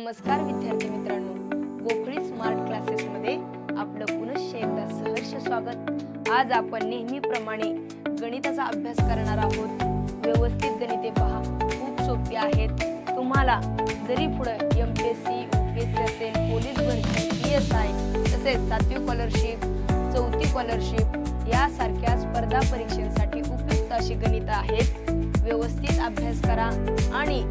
नमस्कार विद्यार्थी मित्रांनो, गोखळी स्मार्ट क्लासेस मध्ये आपलं पुनश्च एकदा सहर्ष स्वागत। आज आपण नेहमीप्रमाणे गणिताचा अभ्यास करणार आहोत। व्यवस्थित गणिते पहा, खूप सोपी आहेत। तुम्हाला जरी पुढे एमपीएससी, यूपीएससी असेल, पोलीस भरती, पीएसआय तसेच 7वी स्कॉलरशिप, 4थी स्कॉलरशिप यासारख्या स्पर्धा परीक्षांसाठी उपयुक्त अशी गणितं आहेत। व्यवस्थित अभ्यास करा आणि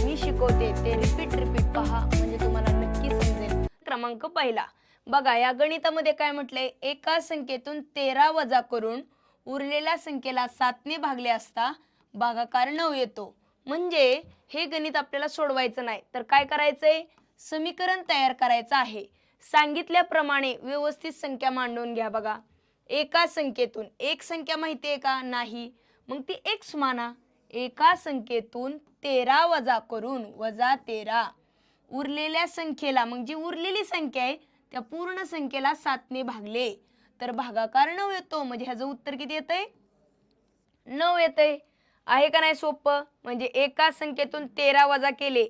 मी शिकवते ते रिपीट पहा, म्हणजे तुम्हाला नक्की समजेल। क्रमांक पहिला बघा, या गणितामध्ये काय म्हटलंय, एका संख्येतून 13 वजा करून उरलेल्या संख्येला 7 ने भागले असता भागाकार 9 येतो। म्हणजे हे गणित आपल्याला सोडवायचं नाही, तर काय करायचंय, समीकरण तयार करायचं आहे। सांगितल्याप्रमाणे व्यवस्थित संख्या मांडून घ्या। बघा, एका संख्येतून एक संख्या माहिती आहे का, नाही, मग ती x माना। एका संख्येतून 13 वजा करून वजा 13 उरलेल्या संख्येला, मग जी उरलेली संख्या आहे त्या पूर्ण संख्येला 7 ने भागले तर भागाकार 9 येतो। म्हणजे ह्याचं उत्तर किती येतंय, 9 येतंय। आहे का नाही सोपं। म्हणजे एका संख्येतून 13 वजा केले,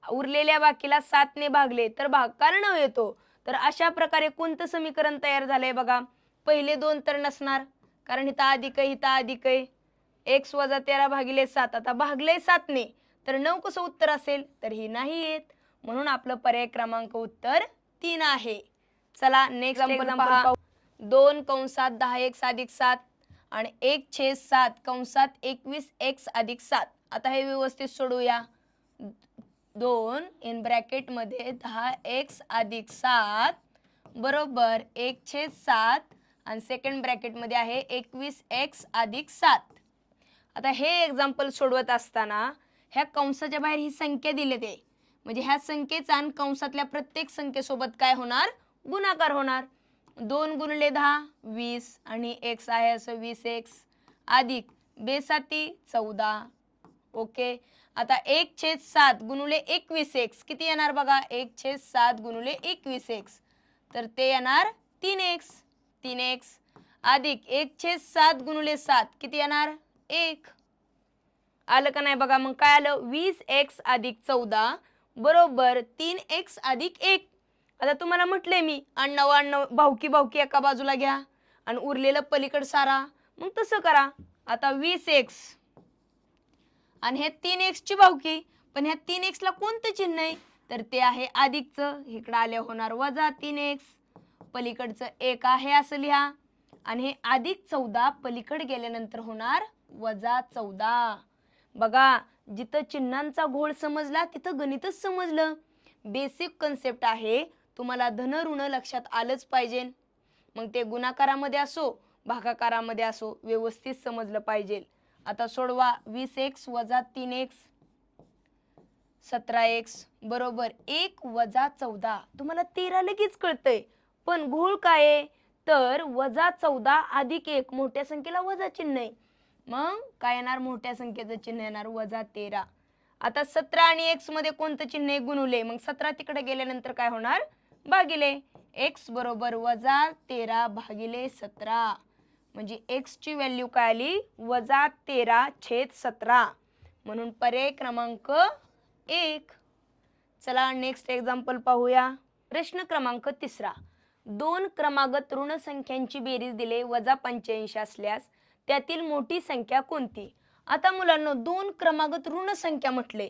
उरलेल्या बाकीला 7 ने भागले तर भागाकार 9 येतो। तर अशा प्रकारे कोणतं समीकरण तयार झालंय बघा। पहिले दोन तर नसणार, कारण इथं अधिक आहे, इथं अधिक आहे। x वजा 13 भागिले 7, आता भागले 7 ने तर 9 कसं उत्तर असेल, तर ही नाही येत। म्हणून आपलं पर्याय क्रमांक उत्तर 3 आहे। चला नेक्स्ट एक्झाम्पल पहा। 2 कंसात 10x अधिक 7 आणि 1/7 कंसात 21x अधिक 7। आता हे व्यवस्थित सोडूया। 2 इन ब्रॅकेट मध्ये 10x अधिक 7 बरोबर 1/7 आणि सेकंड ब्रॅकेट मध्ये आहे 21x अधिक 7। आता हे एक्झाम्पल सोडवत असताना ह्या कंसाच्या बाहेर ही संख्या दिली ते, म्हणजे ह्या संख्येचा आणि कंसातल्या प्रत्येक संख्येसोबत काय होणार, गुणाकार होणार। 2 गुणिले 10 20 आणि x आहे असं 20x अधिक बेसाती 14। ओके, आता 1/7 गुणिले 21x किती येणार बघा, 1/7 गुणिले 21x तर ते येणार 3x 3x अधिक 1/7 गुणिले 7 किती येणार 1। आलं का नाही बघा। मग काय आलं, 20x अधिक 14 बरोबर 3x अधिक 1। आता तुम्हाला म्हटले मी अण्णव भाऊकी भाऊकी एका बाजूला घ्या आणि उरलेलं पलीकड सारा, मग तसं करा। आता 20x आणि हे 3x ची भाऊकी, पण ह्या 3x ला कोणतं चिन्ह आहे, तर ते आहे अधिकचं। इकडे आले होणार वजा 3x, पलीकडचं 1 आहे असं लिहा आणि हे अधिक 14 पलीकडे गेल्यानंतर होणार वजा 14। बघा, जिथं चिन्हांचा घोळ समजला तिथं गणितच समजलं। बेसिक कन्सेप्ट आहे, तुम्हाला धन ऋण लक्षात आलंच पाहिजे। मग ते गुणाकारामध्ये असो भागाकारामध्ये असो व्यवस्थित समजलं पाहिजे। आता सोडवा, 20x वजा 3x 17x बरोबर 1 वजा 14। तुम्हाला 13 लगेच कळतंय, पण घोळ काय आहे, तर वजा 14 अधिक 1 मोठ्या संख्येला वजा चिन्ह आहे, मग काय येणार, मोठ्या संख्येचं चिन्ह येणार वजा 13। आता 17 आणि x मध्ये कोणतं चिन्ह आहे, गुणुले, मग 17 तिकडे गेल्यानंतर काय होणार, भागिले। x बरोबर वजा 13 भागिले 17, म्हणजे x ची व्हॅल्यू काय आली, वजा 13/17। म्हणून पर्याय क्रमांक 1। चला नेक्स्ट एक्झाम्पल पाहूया। प्रश्न क्रमांक 3, 2 क्रमागत ऋण संख्यांची बेरीज दिले वजा 85 असल्यास त्यातील मोठी संख्या कोणती। आता मुलांनो, 2 क्रमागत ऋण संख्या म्हटले,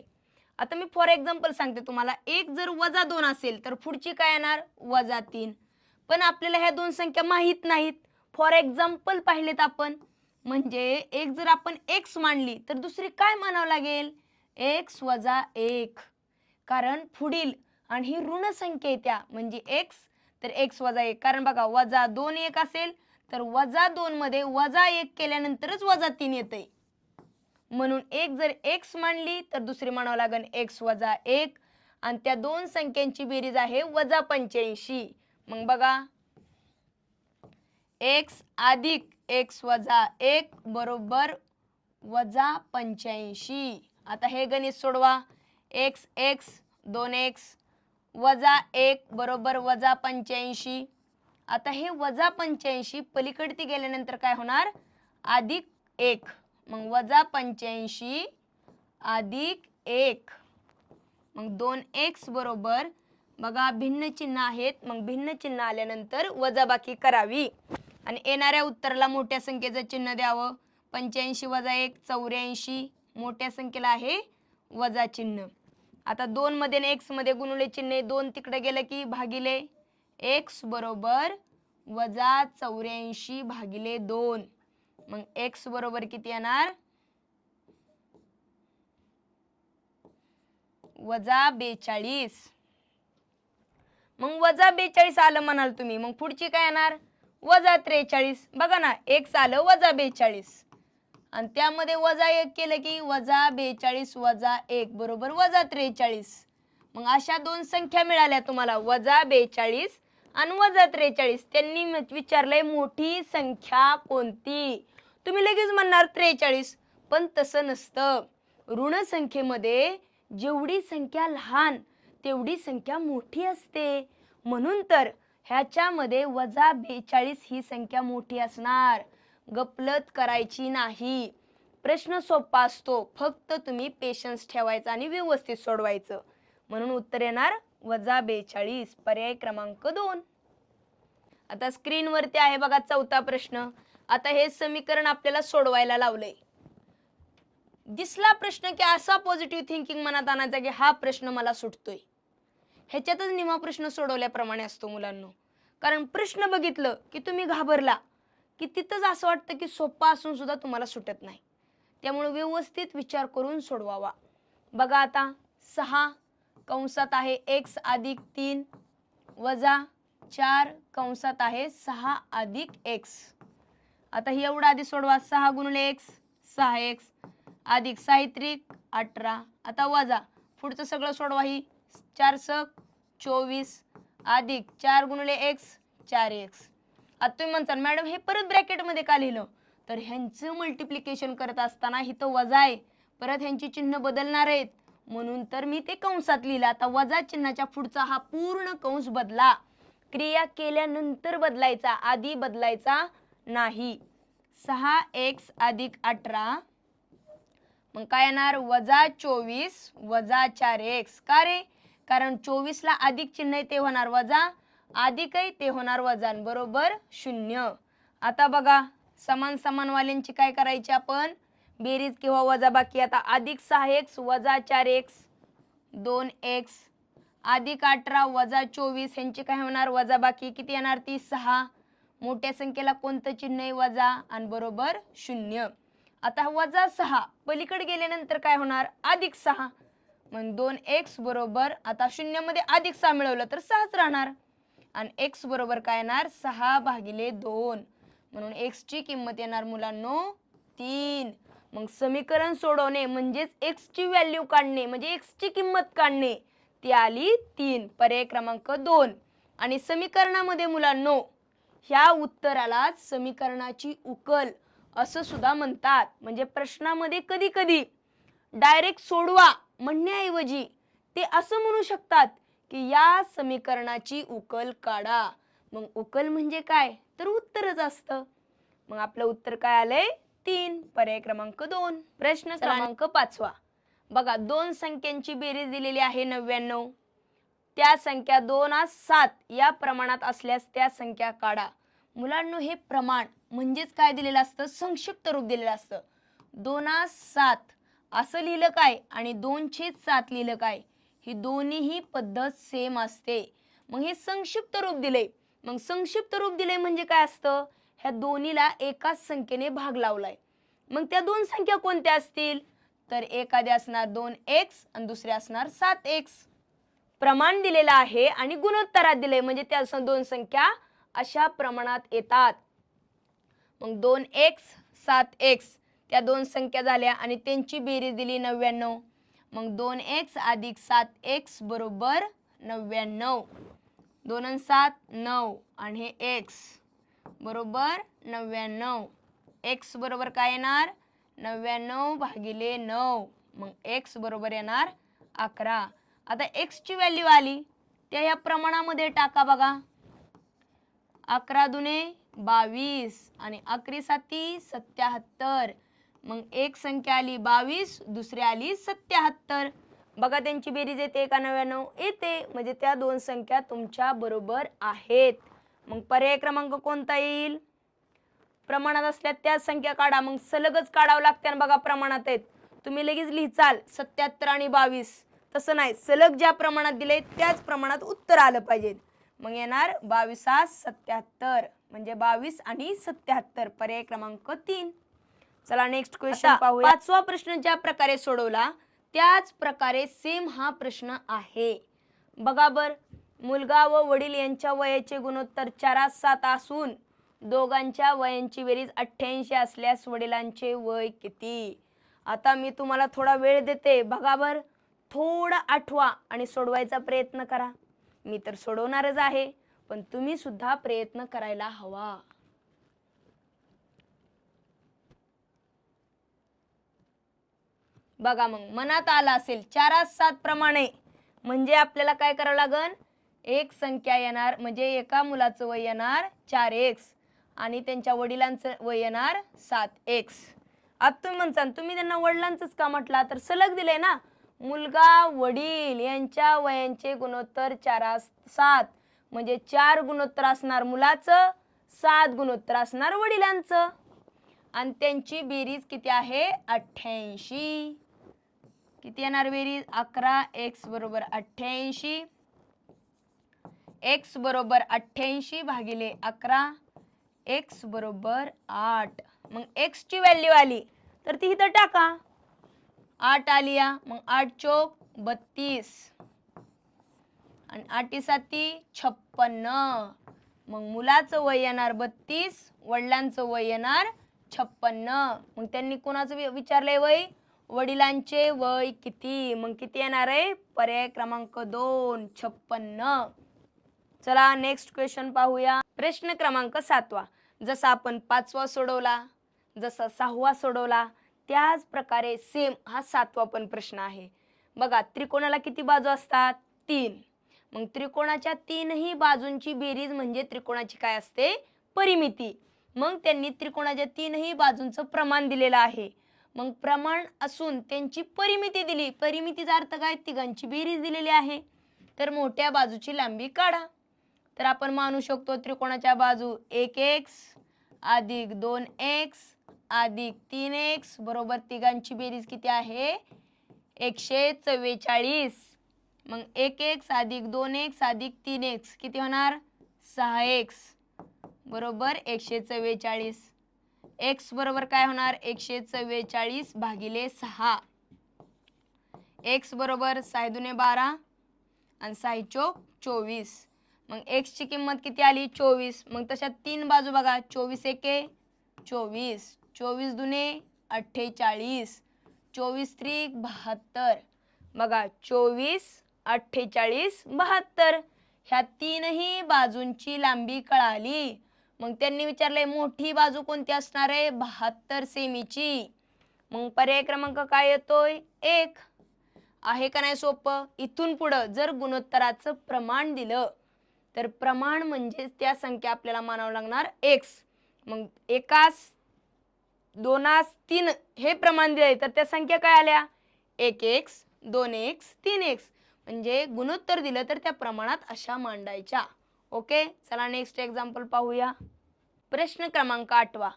आता मी फॉर एक्झाम्पल सांगते तुम्हाला, एक जर वजा 2 असेल तर पुढची काय येणार, वजा 3। पण आपल्याला ह्या दोन संख्या माहित नाहीत, फॉर एक्झाम्पल पाहिलेत आपण, म्हणजे एक जर आपण x मांडली तर दुसरी काय मानावं लागेल, x वजा 1, कारण पुढील आणि ही ऋण संख्या येत्या म्हणजे x, तर x वजा 1, कारण बघा वजा 2 1 असेल तर वजा 2 मध्ये वजा 1 केल्यानंतरच वजा 3 येते। म्हणून एक जर x मांडली तर दुसरी म्हणावं लागेल x वजा 1 आणि त्या दोन संख्यांची बेरीज आहे वजा 85। मग बघा, x अधिक x वजा 1 बरोबर वजा 85। आता हे गणित सोडवा, x x 2x वजा 1 बरोबर वजा 85। आता हे वजा 85 पलीकडती गेल्यानंतर काय होणार, अधिक 1, मग वजा 85 अधिक 1 मग 2x बरोबर बघा भिन्न चिन्ह आहेत, मग भिन्न चिन्ह आल्यानंतर वजाबाकी करावी आणि येणाऱ्या उत्तराला मोठ्या संख्येचं चिन्ह द्यावं. 85 वजा 1 84, मोठ्या संख्येला आहे वजा चिन्ह. आता 2 मध्ये आणि x मध्ये गुणुले चिन्ह, 2 तिकडे गेलं की भागिले x बरोबर वजा 84 भागिले 2. मग x बरोबर किती येणार वजा 42. मग वजा 42 आलं म्हणाल तुम्ही, मग पुढची काय येणार वजा 43. बघा ना x आलं वजा 42 आणि त्यामध्ये वजा 1 केलं की वजा 42 वजा 1 बरोबर वजा 43. मग अशा दोन संख्या मिळाल्या तुम्हाला वजा 42 आणि वजा 43. त्यांनी विचारलंय मोठी संख्या कोणती, तुम्ही लगेच म्हणणार 43, पण तसं नसतं. ऋण संख्येमध्ये जेवढी संख्या लहान तेवढी संख्या मोठी असते, म्हणून तर ह्याच्यामध्ये वजा 42 ही संख्या मोठी असणार. गपलत करायची नाही. प्रश्न सोपा असतो, फक्त तुम्ही पेशन्स ठेवायचा आणि व्यवस्थित सोडवायचं. म्हणून उत्तर येणार वजा 42, पर्याय क्रमांक 2. आता स्क्रीनवरती आहे बघा चौथा प्रश्न. आता हे समीकरण आपल्याला सोडवायला लावलंय. दिसला प्रश्न की असा पॉझिटिव्ह थिंकिंग मनात आणायचा की हा प्रश्न मला सुटतोय. ह्याच्यातच निमा प्रश्न सोडवल्याप्रमाणे असतो मुलांनो. कारण प्रश्न बघितलं की तुम्ही घाबरला की तिथंच असं वाटतं की सोपा असून सुद्धा तुम्हाला सुटत नाही. त्यामुळे व्यवस्थित विचार करून सोडवावा. बघा आता 6 कंसात आहे x अधिक 3 वजा 4 कंसात आहे 6 अधिक x. आता ही एवढा आधी सोडवा. 6 गुणिले x 6x अधिक साहित्रिक 18. आता वजा पुढचं सगळं सोडवा. ही 4 सक 24 अधिक 4 गुणिले x 4x. आता तुम्ही म्हणताल मॅडम हे परत ब्रॅकेटमध्ये का लिहिलं, तर ह्यांचं मल्टिप्लिकेशन करत असताना इथं वजा आहे, परत ह्यांची चिन्ह बदलणार आहेत म्हणून तर मी ते कंसात लिहिलं. आता वजा चिन्हाच्या पुढचा हा पूर्ण कंस बदला. क्रिया केल्यानंतर बदलायचा, आधी बदलायचा नाही. 6x अधिक 18 मग काय येणार वजा 24 वजा 4x. का रे, कारण 24 ला अधिक चिन्ह आहे ते होणार वजा, अधिक आहे ते होणार वजा, बरोबर 0. आता बघा समान समान वाल्यांची काय करायची आपण बेरीज किंवा वजाबाकी. आता अधिक 6x वजा 4x 2x अधिक 18 वजा 24 ह्यांची काय होणार वजाबाकी. किती येणार ती 6. मोठ्या संख्येला कोणतं चिन्ह आहे वजा आणि बरोबर 0. आता वजा 6 पलीकडे गेल्यानंतर काय होणार अधिक 6. मग 2x बरोबर आता 0 मध्ये अधिक 6 मिळवलं तर 6च राहणार आणि x बरोबर काय येणार 6 भागिले 2. म्हणून x ची किंमत येणार मुलांनो 3. मग समीकरण सोडवणे म्हणजेच x ची व्हॅल्यू काढणे म्हणजे x ची किंमत काढणे, ती आली 3, पर्याय क्रमांक 2. आणि समीकरणामध्ये मुलांनो ह्या उत्तराला समीकरणाची उकल असं सुद्धा म्हणतात. म्हणजे प्रश्नामध्ये कधी कधी डायरेक्ट सोडवा म्हणण्याऐवजी ते असं म्हणू शकतात की या समीकरणाची उकल काढा. मग उकल म्हणजे काय तर उत्तरच असतं. मग आपलं उत्तर काय आलंय 3, पर्याय क्रमांक 2. प्रश्न क्रमांक 5. बघा दोन संख्यांची बेरीज दिलेली आहे 99. त्या संख्या 2 7 या प्रमाणात असल्यास त्या संख्या काढा. मुलांनो हे प्रमाण म्हणजेच काय दिलेलं असतं संक्षिप्त रूप दिलेलं असतं. 2 7 असं लिहिलं काय आणि 2/7 लिहिलं काय, ही दोन्हीही पद्धत सेम असते. मग हे संक्षिप्त रूप दिले. मग संक्षिप्त रूप दिले म्हणजे काय असतं ह्या दोन्हीला एकाच संख्येने भाग लावलाय. मग त्या दोन संख्या कोणत्या असतील तर एखादी असणार 2x आणि दुसरी असणार 7x. प्रमाण दिलेलं आहे आणि गुणोत्तरात दिले म्हणजे त्या दोन संख्या अशा प्रमाणात येतात. मग 2x 7x त्या दोन संख्या झाल्या आणि त्यांची बेरीज दिली 99. मग 2x अधिक 7x बरोबर 99. 2 आणि 7 9 आणि हे x बरोबर 99. x बरोबर काय येणार 99 भागिले 9. मग x बरोबर येणार 11. आता x ची व्हॅल्यू आली त्या या प्रमाणामध्ये टाका बघा. 11 दुने 22 आणि 11 साती 77. मग एक संख्या आली 22 दुसरी आली 77. बघा त्यांची बेरीज येते का 99 येते, म्हणजे त्या दोन संख्या तुमच्या बरोबर आहेत. मग पर्याय क्रमांक कोणता येईल? प्रमाणात असल्या त्याच संख्या काढा. मग सलगच काढावं लागते बघा, प्रमाणात आहेत तुम्ही लगेच लिहिचाल 77 आणि 22, तसं नाही, सलग ज्या प्रमाणात दिले त्याच प्रमाणात उत्तर आलं पाहिजे. मग येणार 22 77, म्हणजे 22 आणि 77, पर्याय क्रमांक 3. चला नेक्स्ट क्वेश्चन पाहूया. पाचवा प्रश्न ज्या प्रकारे सोडवला त्याच प्रकारे सेम हा प्रश्न आहे. बघा बर, मुलगा व वडील यांच्या वयाचे गुणोत्तर 4:7 असून दोघांच्या वयांची बेरीज 88 असल्यास वडिलांचे वय किती? आता मी तुम्हाला थोडा वेळ देते, बघा बर, थोडं आठवा आणि सोडवायचा प्रयत्न करा. मी तर सोडवणारच आहे, पण तुम्ही सुद्धा प्रयत्न करायला हवा. बघा मग मनात आला असेल 4:7 प्रमाणे, म्हणजे आपल्याला काय करावं लागेल, एक संख्या येणार, म्हणजे एका मुलाचं वय येणार 4x आणि त्यांच्या वडिलांचं वय येणार 7x. आता तुम्ही म्हणसान तुम्ही त्यांना वडिलांचंच का म्हटला, तर सलग दिले ना, मुलगा वडील यांच्या वयांचे गुणोत्तर 4:7, म्हणजे 4 गुणोत्तर असणार मुलाचं, 7 गुणोत्तर असणार वडिलांचं, आणि त्यांची बेरीज किती आहे 88. किती येणार बेरीज? 11x बरोबर 88, x बरोबर 88 भागिले 11, x बरोबर 8. मग x ची व्हॅल्यू आली तर ती इथं टाका, 8 आली या, मग 8 चोक 32 आणि 8 7 56. मग मुलाचं वय येणार 32, वडिलांचं वय येणार 56. मग त्यांनी कोणाचं विचारलंय वय? वडिलांचे वय किती? मग किती येणार आहे? पर्याय क्रमांक 2 56. चला नेक्स्ट क्वेश्चन पाहूया. प्रश्न क्रमांक 7वा. जसा आपण 5वा सोडवला, जसा 6वा सोडवला, त्याच प्रकारे सेम हा 7वा पण प्रश्न आहे. बघा त्रिकोणाला किती बाजू असतात? 3. मग त्रिकोणाच्या तीनही बाजूंची बेरीज म्हणजे त्रिकोणाची काय असते? परिमिती. मग त्यांनी त्रिकोणाच्या तीनही बाजूंचं प्रमाण दिलेलं आहे. मग प्रमाण असून त्यांची परिमिती दिली, परिमितीचा अर्थ काय? तिघांची बेरीज दिलेली आहे. तर मोठ्या बाजूची लांबी काढा. तर आपण मानू शकतो त्रिकोणाच्या बाजू 1x अधिक 2x अधिक 3x बरोबर तिघांची बेरीज किती आहे? 144. मग 1x अधिक 2x अधिक 3x किती होणार? 6x बरोबर 144. x बरोबर काय होणार? 144 भागिले 6. x बरोबर 6 दुने 12 आणि 6 चोक 24. मग x ची किंमत किती आली? 24. मग तशा तीन बाजू बघा, 24 एके 24, 24 दुने 48, 24 त्रिक 72. बघा 24 48 72, ह्या तीनही बाजूंची लांबी कळाली. मग त्यांनी विचारले मोठी बाजू कोणती असणार आहे? 72 सेमीची. मग पर्याय क्रमांक काय येतोय? 1 आहे का नाही सोपं? इथून पुढं जर गुणोत्तराचं प्रमाण दिलं तर प्रमाण म्हणजे त्या संख्या आपल्याला मानावं लागणार x. मग एकास, दोनास, 3 हे प्रमाण दिले तर त्या संख्या काय आल्या? 1x 2x 3x. म्हणजे गुणोत्तर दिलं तर त्या प्रमाणात अशा मांडायच्या. ओके, चला नेक्स्ट एक्झाम्पल पाहूया. प्रश्न क्रमांक 8वा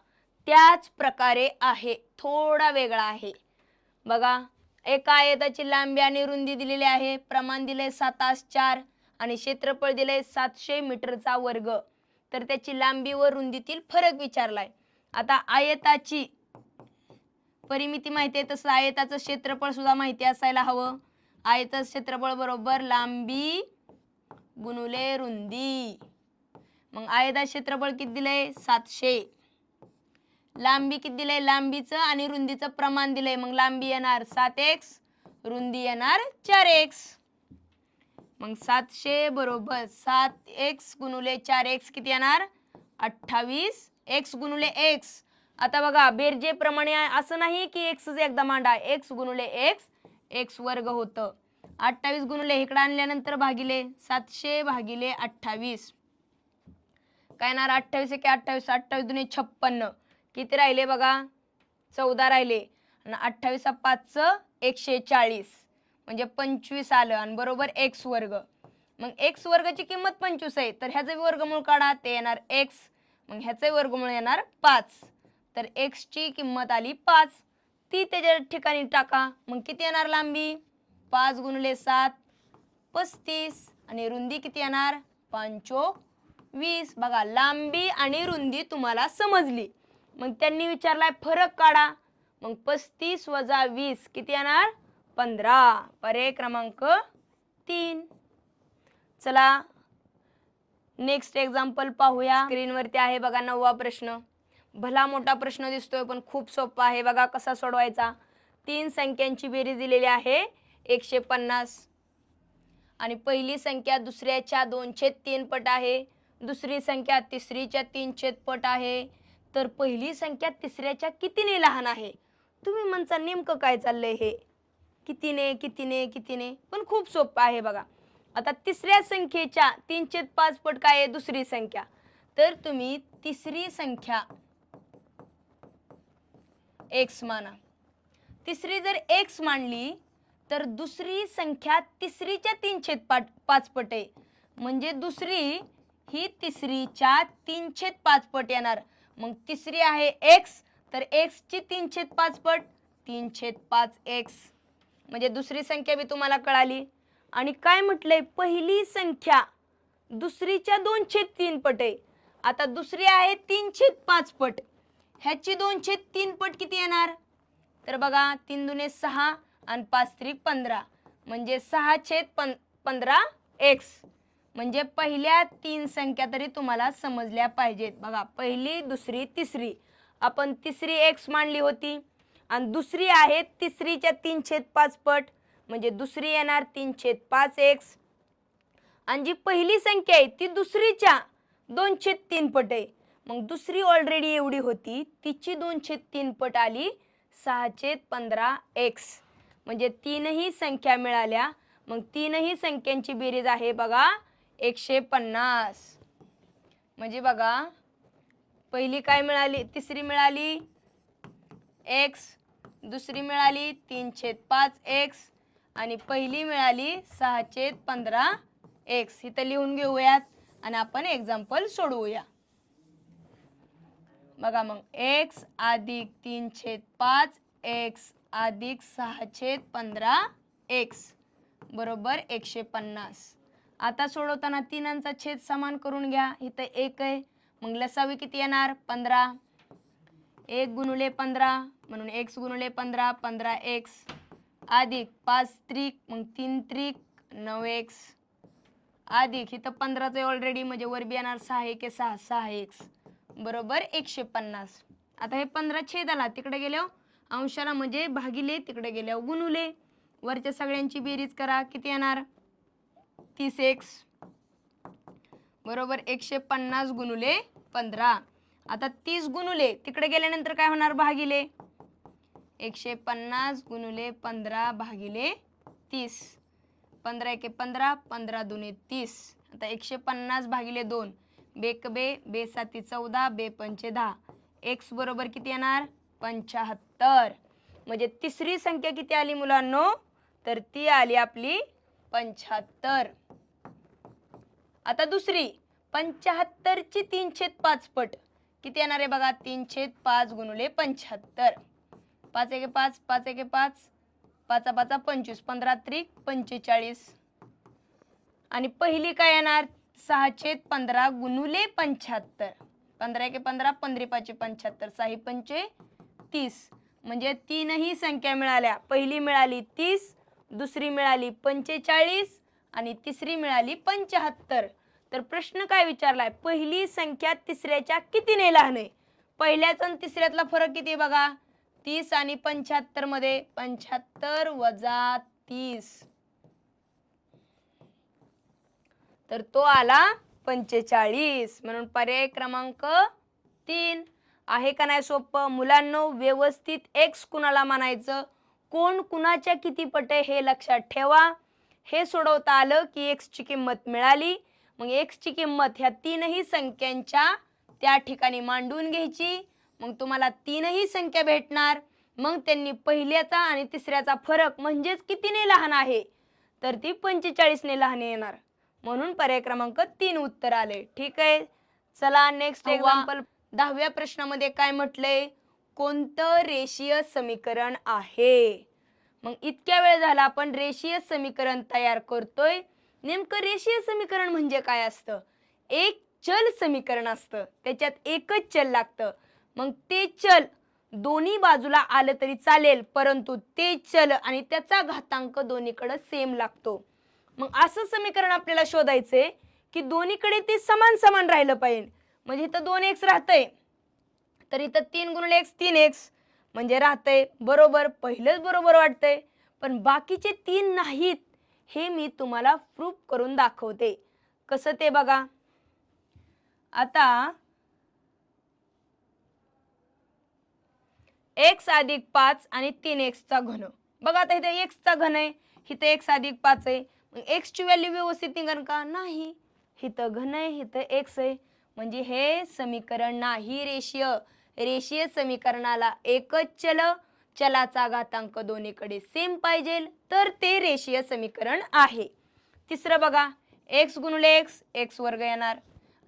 त्याच प्रकारे आहे, थोडा वेगळा आहे. बघा एका आयताची लांबी आणि रुंदी दिलेली आहे, प्रमाण दिले 7:4 आणि क्षेत्रफळ दिले 700 मीटरचा वर्ग. तर त्याची लांबी व रुंदीतील फरक विचारलाय. आता आयताची परिमिती माहिती आहे, तसं आयताचं क्षेत्रफळ सुद्धा माहिती असायला हवं. आयताचं क्षेत्रफळ बरोबर लांबी गुणुले रुंदी. मग आयताचं क्षेत्रफळ किती दिलंय? 700. लांबी किती दिलंय? लांबीचं आणि रुंदीचं प्रमाण दिलंय. मग लांबी येणार 7x, रुंदी येणार 4x. मग 700 बरोबर 7x गुणुले 4x किती येणार? 28 x गुणुले x. आता बघा बेरजेप्रमाणे असं नाही की x एकदा मांडा, x गुणुले x x वर्ग होतं. 28 गुणुले इकडे आणल्यानंतर भागिले 700 भागिले 28 काय येणार? 28 एके 28, 28 दुने 56. किती राहिले बघा? 14 राहिले आणि 28 5 140. म्हणजे 25 आलं आणि बरोबर x वर्ग. मग x वर्गाची किंमत 25 आहे तर ह्याचं वर्गमूळ काढा, ते येणार x. मग ह्याचं वर्गमूळ येणार 5. तर x ची किंमत आली 5. ती त्याच्या ठिकाणी टाका. मग किती येणार लांबी? 5 गुणिले 7 35 आणि रुंदी किती येणार? 25. बघा लांबी आणि रुंदी तुम्हाला समजली. मग त्यांनी विचारलाय फरक काढा. मग 35 वजा 20 किती येणार? 15. पर्याय क्रमांक 3. चला नेक्स्ट एक्झाम्पल पाहूया. स्क्रीनवरती आहे बघा 9वा प्रश्न. भला मोठा प्रश्न दिसतोय पण खूप सोपा आहे. बघा कसा सोडवायचा. 3 संख्यांची बेरीज दिलेली आहे 150 आणि पहिली संख्या दुसऱ्याच्या 2/3 पट आहे, दुसरी संख्या तिसरीच्या 3/3 पट आहे. तर पहिली संख्या तिसऱ्याच्या कितीने लहान आहे? तुम्ही म्हणता नेमकं काय चाललंय हे? कितीने पण खूप सोपं आहे बघा. आता तिसऱ्या संख्येच्या 3/5 पट काय आहे? दुसरी संख्या. तर तुम्ही तिसरी संख्या x माना. तिसरी जर x मानली तर दुसरी संख्या तिसरीच्या 3/5 पट आहे. म्हणजे दुसरी ही तिसरीच्या 3/5 पट येणार. मग तिसरी आहे x तर x ची 3/5 पट 3/5x. म्हणजे दुसरी संख्या बी तुम्हाला कळाली. आणि काय म्हटलंय? पहिली संख्या दुसरीच्या 2/3 पट आहे. आता दुसरी आहे 3/5 पट. ह्याची 2/3 पट किती येणार? तर बघा 3 दुने 6 आणि 5 त्रिक 15 म्हणजे 6/15x. म्हणजे पहिल्या 3 संख्या तरी तुम्हाला समजल्या पाहिजेत. बघा पहिली, दुसरी, तिसरी. आपण तिसरी x मानली होती आणि दुसरी आहे तिसरीच्या 3/5 पट म्हणजे दुसरी येणार 3/5x. आणि जी पहिली संख्या आहे ती दुसरीच्या 2/3 पट आहे. मग दुसरी ऑलरेडी एवढी होती, तिची 2/3 पट आली 6/15x. म्हणजे तीनही संख्या मिळाल्या. मग तीनही संख्यांची बेरीज आहे बघा 150. म्हणजे बघा पहिली काय मिळाली? तिसरी मिळाली x, दुसरी मिळाली 3/5x आणि पहिली मिळाली 6/15x. इथं लिहून घेऊयात आणि आपण एक्झाम्पल सोडवूया. बघा मग x अधिक 3/5x अधिक 6/15x बरोबर 150. आता सोडवताना तिनांचा छेद समान करून घ्या. इथं 1 आहे मग लसावी किती येणार? 15. 1 गुणिले 15 म्हणून x गुणिले 15 15x अधिक 5 त्रिक मग 3 त्रिक 9x अधिक इथं 15चं ऑलरेडी म्हणजे वर बी येणार 6 1 6 6x बरोबर 150. आता हे 15 छेदाला तिकडे गेल्यावर अंशाला म्हणजे भागिले, तिकडे गेल्यावर गुणुले. वरच्या सगळ्यांची बेरीज करा. किती येणार? 30x बरोबर 150 गुणुले 15. आता 30 गुणुले तिकडे गेल्यानंतर काय होणार? भागिले. 150 गुणुले 15 भागिले 30. 15 एके 15 15 दुने 30. आता 150 भागिले 2 बेक बे, बे साती 14, बे पंचे 10. x बरोबर किती येणार? 75. म्हणजे तिसरी संख्या किती आली मुलांनो? तर ती आली आपली 75. आता दुसरी 75 ची 3/5 पट किती येणार आहे बघा? 3/5 गुणिले 75. 5 एके 5 5 एके 5 5 5 25 15 त्रिक 45. आणि पहिली काय येणार? 6/15 गुणिले 75. 15 एके 15 15 5 75 6 पंचे 30. म्हणजे तीनही संख्या मिळाल्या. पहिली मिळाली 30, दुसरी मिळाली 45 आणि तिसरी मिळाली 75. तर प्रश्न काय विचारलाय? पहिली संख्या तिसऱ्याच्या कितीने लहान आहे? पहिल्याचा आणि तिसऱ्यातला फरक किती बघा? 30 आणि 75 मध्ये 75 वजा 30 तर तो आला 45. म्हणून पर्याय क्रमांक 3 आहे का नाही सोपं? मुलांनो व्यवस्थित x कुणाला मानायचं, कोण कुणाच्या किती पट आहे हे लक्षात ठेवा. हे सोडवता आलं की x ची किंमत मिळाली. मग x ची किंमत ह्या तीनही संख्यांच्या त्या ठिकाणी मांडून घ्यायची. मग तुम्हाला तीनही संख्या भेटणार. मग त्यांनी पहिल्याचा आणि तिसऱ्याचा फरक म्हणजेच कितीने लहान आहे, तर ती 45 ने लहान येणार. म्हणून पर्याय क्रमांक 3 उत्तर आले. ठीक आहे. चला नेक्स्ट एक्झाम्पल. 10व्या प्रश्नामध्ये काय म्हटलंय, कोणतं रेषीय समीकरण आहे. मग इतक्या वेळ झाला आपण रेषीय समीकरण तयार करतोय. नेमकं रेषीय समीकरण म्हणजे काय असतं, एक चल समीकरण असतं, त्याच्यात एकच चल लागतं. मग ते चल दोन्ही बाजूला आलं तरी चालेल, परंतु ते चल आणि त्याचा घातांक दोन्हीकडे सेम लागतो. मग असं समीकरण आपल्याला शोधायचंय की दोन्हीकडे ते समान समान राहिलं पाहिजे. म्हणजे इथं 2x राहतंय, तर इथं 3 गुणिले x 3x म्हणजे राहतंय बरोबर. पहिलंच बरोबर वाटतंय, पण बाकीचे 3 नाहीत. हे मी तुम्हाला प्रूफ करून दाखवते. कसं ते बघा. आता x अधिक 5 आणि 3x चा घन. बघा आता इथे x चा घन आहे, इथे x अधिक 5 आहे. मग x ची व्हॅल्यू व्यवस्थित निघन का, नाही. इथं घन आहे, इथं x आहे, म्हणजे हे समीकरण नाही रेषीय. रेषीय समीकरणाला एकच चल, चलाचा घातांक दोन्हीकडे सेम पाहिजे, तर ते रेषीय समीकरण आहे. तिसरं बघा, x गुणिले x x वर्ग येणार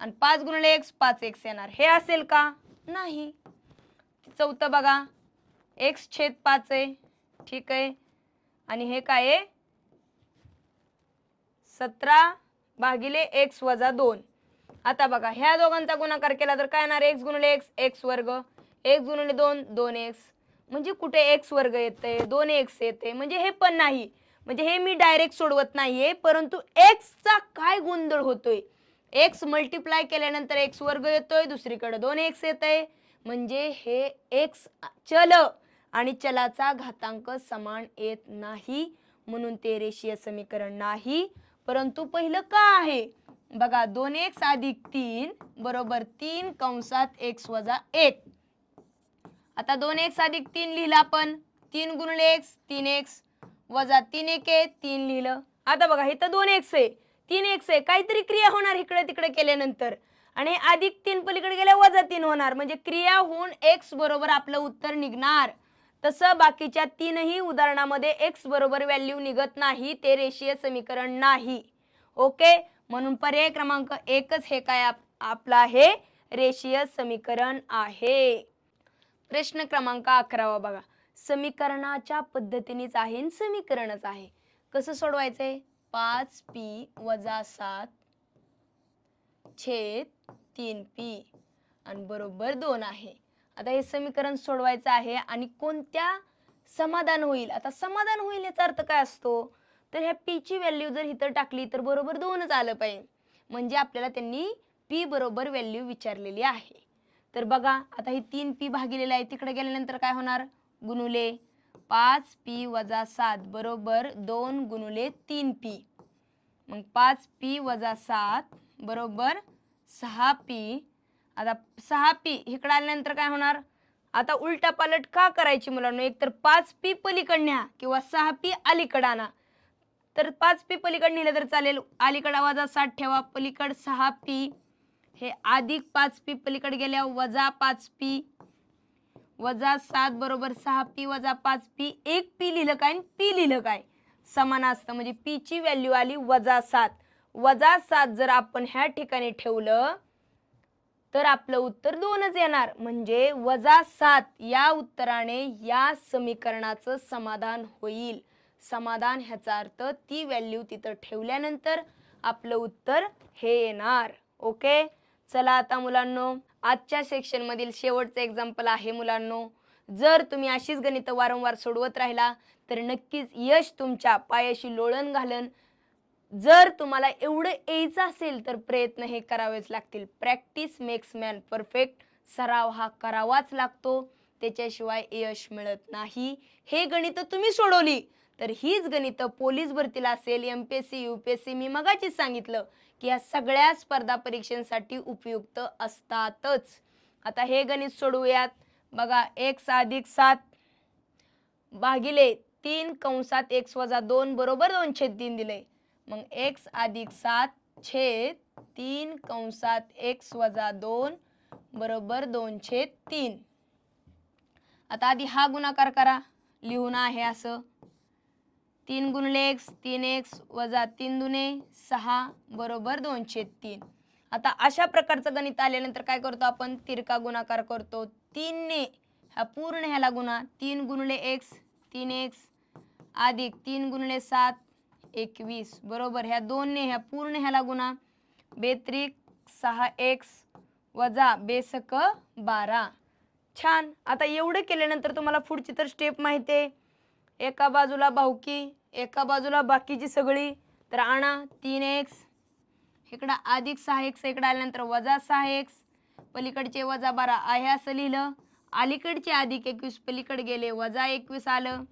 आणि 5 गुणिले x 5x येणार. हे असेल का, नाही. चौथं बघा, x छेद 5 आहे, ठीक आहे, आणि हे काय आहे 17 भागिले x वजा 2. आता बघा ह्या दोघांचा गुणाकार केला तर काय येणार, x गुणिले x x वर्ग, x गुणिले 2 2x. म्हणजे कुठे x वर्ग येते, 2x येते, म्हणजे हे पण नाही. म्हणजे हे मी डायरेक्ट सोडवत नाहीये, परंतु x चा काय गोंधळ होतोय, x मल्टिप्लाय केल्यानंतर x वर्ग येतोय, दुसरीकडे 2x येतंय, म्हणजे हे x चल आणि चलाचा घातांक समान येत नाही, म्हणून ते रेषीय समीकरण नाही. परंतु पहिलं का आहे बघा, 2x अधिक 3 बरोबर 3 कंसात x वजा 1. आता 2x अधिक 3 लिहिला आपण, 3 गुणिले x 3x वजा 3 1 3 लिहिलं. आता बघा इथं 2x आहे, 3x आहे, काहीतरी क्रिया होणार इकडे तिकडे केल्यानंतर, आणि अधिक 3 पलीकडे गेल्या वजा 3 होणार, म्हणजे क्रिया होऊन x बरोबर आपलं उत्तर निघणार. तसं बाकीच्या तीनही उदाहरणामध्ये x बरोबर व्हॅल्यू निघत नाही, ते रेषीय समीकरण नाही. ओके, म्हणून पर्याय क्रमांक 1च हे काय आपला हे रेषीय समीकरण आहे. प्रश्न क्रमांक 11 बघा, समीकरणाच्या पद्धतीनेच आहे आणि समीकरणच आहे. कसं सोडवायचंय, 5p वजा 7 छेद 3p आणि बरोबर 2 आहे. आता हे समीकरण सोडवायचं आहे आणि कोणत्या समाधान होईल. आता समाधान होईल याचा अर्थ काय असतो, तर ह्या p ची व्हॅल्यू जर इथं टाकली तर बरोबर 2च आलं पाहिजे, म्हणजे आपल्याला त्यांनी p बरोबर व्हॅल्यू विचारलेली आहे. तर बघा आता ही 3p भागिलेलं आहे, तिकडे गेल्यानंतर काय होणार, गुणुले 5p वजा 7 बरोबर 2 गुणुले 3p. मग 5p वजा 7 बरोबर 6p. आता 6p इकडे आल्यानंतर काय होणार, आता उलटा पालट का करायची मुलांनो, एक तर 5p पलीकडे न्या किंवा 6p अलीकडे आणा. तर 5p पलीकडे नेलं तर चालेल, अलीकडे वजा 7 ठेवा, पलीकडे 6p, हे अधिक 5p पलीकडे गेल्या वजा 5p वजा 7 बरोबर 6p वजा 5p. एक p लिहिलं काय आणि p लिहिलं काय समान असतं, म्हणजे p ची व्हॅल्यू आली वजा 7. वजा 7 जर आपण ह्या ठिकाणी ठेवलं तर आपलं उत्तर 2च येणार, म्हणजे वजा 7 या उत्तराने या समीकरणाचं समाधान होईल. समाधान ह्याचा अर्थ ती व्हॅल्यू तिथं ठेवल्यानंतर आपलं उत्तर हे येणार. ओके, चला आता मुलांनो आजच्या सेक्शन मधील शेवटचं एक्झाम्पल आहे मुलांनो. जर तुम्ही अशीच गणितं वारंवार सोडवत राहिला तर नक्कीच यश तुमच्या पायाशी लोळण घालन. जर तुम्हाला एवढं यायचं असेल तर प्रयत्न हे करावेच लागतील. Practice makes man perfect. सराव हा करावाच लागतो, त्याच्याशिवाय यश मिळत नाही. हे गणितं तुम्ही सोडवली तर हीच गणितं पोलीस भरतीला असेल, MPSC UPSC, मी मगाचीच सांगितलं की या सगळ्या स्पर्धा परीक्षांसाठी उपयुक्त असतातच. आता हे गणित सोडवूयात. बघा, x अधिक 7 भागिले 3 कंसात x वजा 2 बरोबर 2/3 दिले. मग x अधिक 7 छेद 3 कंसात x वजा 2 बरोबर 2/3. आता आधी हा गुणाकार करा, लिहून आहे असं 3 गुणिले x 3x वजा 3 दुने 6 बरोबर 2/3. आता अशा प्रकारचं गणित आल्यानंतर काय करतो आपण, तिरका गुणाकार करतो 3 ने हा पूर्ण ह्याला गुणा 3 गुणिले x 3x अधिक 3 गुणिले 7 21 बरोबर ह्या 2 ने ह्या पूर्ण ह्याला गुणा 32 6x वजा 12 छान. आता एवढं केल्यानंतर तुम्हाला पुढची तर स्टेप माहिती आहे, एका बाजूला भाऊकी एका बाजूला बाकीची सगळी, तर आणा 3x इकडं अधिक 6x इकडं आल्यानंतर वजा 6x पलीकडचे वजा 12 आहे असं लिहिलं, अलीकडचे अधिक 21 पलीकडे गेले वजा 21 आलं,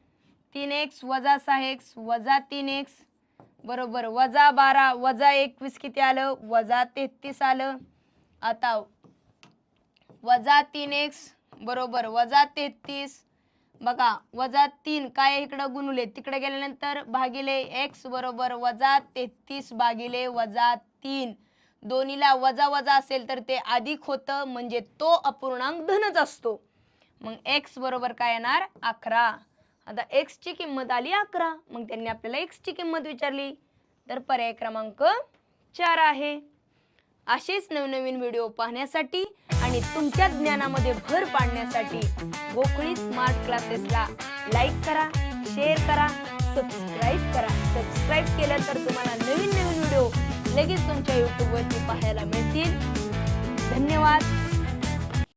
3x वजा 6x वजा 3x बरोबर वजा 12 वजा 21 किती आलं, वजा 33 आलं. आता वजा 3x बरोबर वजा 33 बघा वजा 3 काय इकडं गुणुले तिकडे गेल्यानंतर भागिले x बरोबर वजा 33 भागिले वजा 3 दोन्हीला वजा वजा असेल तर ते अधिक होतं म्हणजे तो अपूर्णांक धनच असतो. मग x बरोबर काय येणार 11. आता x ची किंमत आली 11. मग त्यांनी आपल्याला x ची किंमत विचारली तर पर्याय क्रमांक 4 आहे. असेच नवनवीन व्हिडिओ पाहण्यासाठी आणि तुमच्या ज्ञानामध्ये भर पाडण्यासाठी गोखळी स्मार्ट क्लासेसला लाईक करा, शेअर करा, सबस्क्राईब करा. सबस्क्राईब केलं तर तुम्हाला नवीन नवीन व्हिडिओ लगेच तुमच्या YouTube वरती पाहायला मिळतील. धन्यवाद.